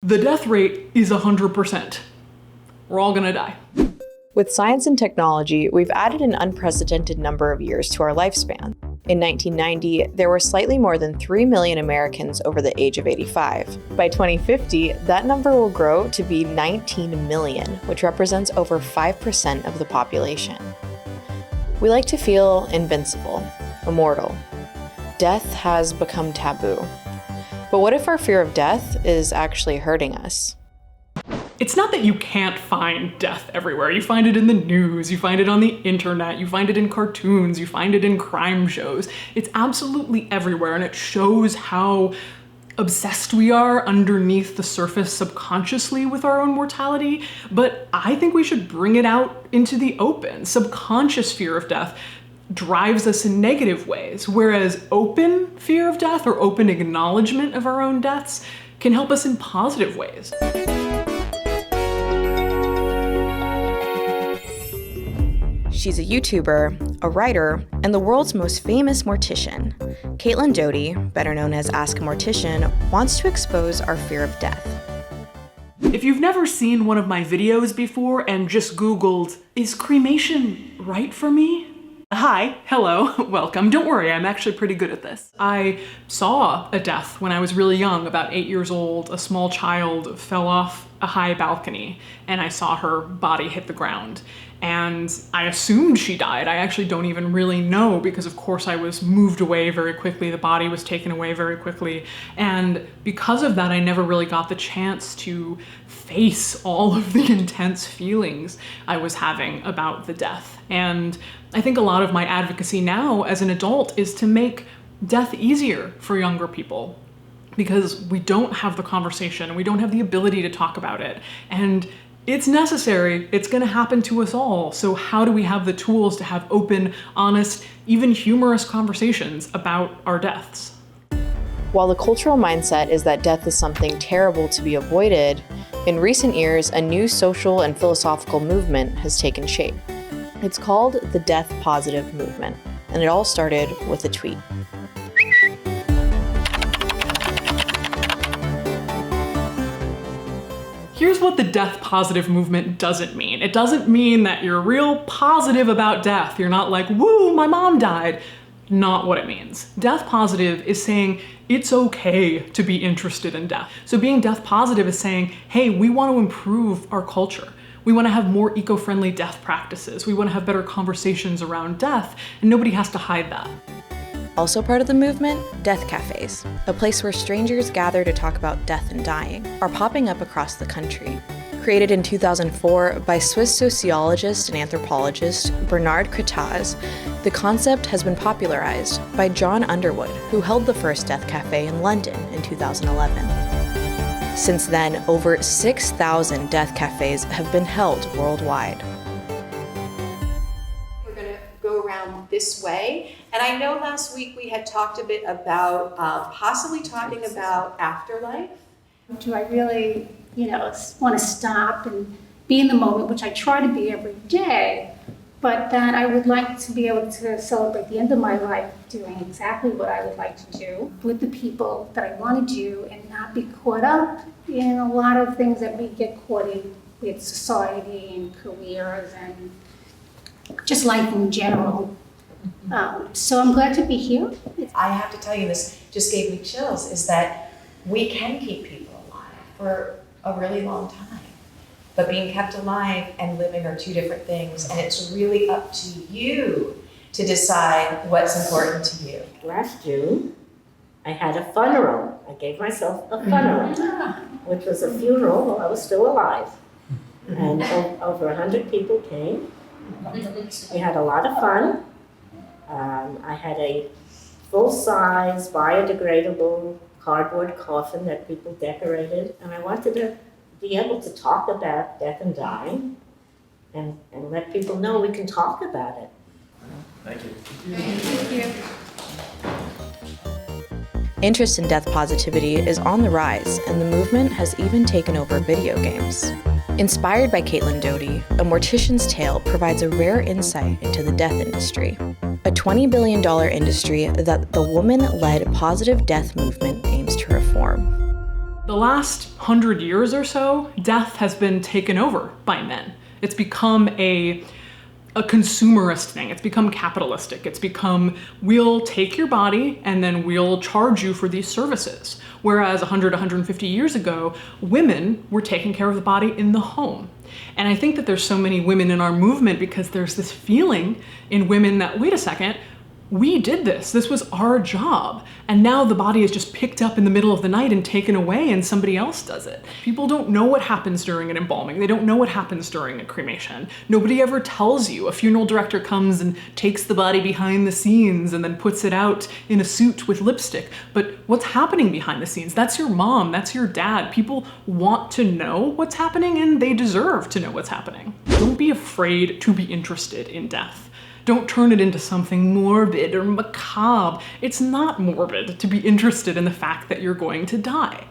The death rate is 100%. We're all gonna die. With science and technology, we've added an unprecedented number of years to our lifespan. In 1990, there were slightly more than 3 million Americans over the age of 85. By 2050, that number will grow to be 19 million, which represents over 5% of the population. We like to feel invincible, immortal. Death has become taboo. But what if our fear of death is actually hurting us? It's not that you can't find death everywhere. You find it in the news, you find it on the internet, you find it in cartoons, you find it in crime shows. It's absolutely everywhere, and it shows how obsessed we are underneath the surface subconsciously with our own mortality. But I think we should bring it out into the open. Subconscious fear of death drives us in negative ways, whereas open fear of death or open acknowledgement of our own deaths can help us in positive ways. She's a YouTuber, a writer, and the world's most famous mortician. Caitlin Doughty, better known as Ask a Mortician, wants to expose our fear of death. If you've never seen one of my videos before and just Googled, "Is cremation right for me?" Hi, hello, welcome. Don't worry, I'm actually pretty good at this. I saw a death when I was really young, about 8 years old. A small child fell off a high balcony and I saw her body hit the ground. And I assumed she died. I actually don't even really know because of course I was moved away very quickly. The body was taken away very quickly. And because of that, I never really got the chance to face all of the intense feelings I was having about the death. And I think a lot of my advocacy now as an adult is to make death easier for younger people, because we don't have the conversation and we don't have the ability to talk about it. And it's necessary, it's gonna happen to us all. So how do we have the tools to have open, honest, even humorous conversations about our deaths? While the cultural mindset is that death is something terrible to be avoided, in recent years, a new social and philosophical movement has taken shape. It's called the Death Positive Movement, and it all started with a tweet. Here's what the death positive movement doesn't mean. It doesn't mean that you're real positive about death. You're not like, woo, my mom died. Not what it means. Death positive is saying it's okay to be interested in death. So being death positive is saying, hey, we want to improve our culture. We want to have more eco-friendly death practices. We want to have better conversations around death, and nobody has to hide that. Also part of the movement, death cafes, a place where strangers gather to talk about death and dying, are popping up across the country. Created in 2004 by Swiss sociologist and anthropologist Bernard Kretaz, the concept has been popularized by John Underwood, who held the first death cafe in London in 2011. Since then, over 6,000 death cafes have been held worldwide. We're going to go around this way. And I know last week we had talked a bit about possibly talking about afterlife. Do I really, want to stop and be in the moment, which I try to be every day, but that I would like to be able to celebrate the end of my life doing exactly what I would like to do with the people that I want to do and not be caught up in a lot of things that we get caught in with society and careers and just life in general. So I'm glad to be here. I have to tell you, this just gave me chills, is that we can keep people alive for a really long time. But being kept alive and living are two different things, and it's really up to you to decide what's important to you. Last June, I had a funeral. I gave myself a funeral, which was a funeral while I was still alive. And over 100 people came. We had a lot of fun. I had a full-size, biodegradable cardboard coffin that people decorated, and I wanted to be able to talk about death and dying and let people know we can talk about it. Thank you. Thank you. Interest in death positivity is on the rise, and the movement has even taken over video games. Inspired by Caitlin Doughty, A Mortician's Tale provides a rare insight into the death industry, a $20 billion industry that the woman-led positive death movement aims to reform. The last 100 years or so, death has been taken over by men. It's become a consumerist thing. It's become capitalistic. It's become, we'll take your body and then we'll charge you for these services. Whereas 100, 150 years ago, women were taking care of the body in the home. And I think that there's so many women in our movement because there's this feeling in women that, wait a second, we did this. This was our job. And now the body is just picked up in the middle of the night and taken away and somebody else does it. People don't know what happens during an embalming. They don't know what happens during a cremation. Nobody ever tells you. A funeral director comes and takes the body behind the scenes and then puts it out in a suit with lipstick. But what's happening behind the scenes? That's your mom, that's your dad. People want to know what's happening and they deserve to know what's happening. Don't be afraid to be interested in death. Don't turn it into something morbid or macabre. It's not morbid to be interested in the fact that you're going to die.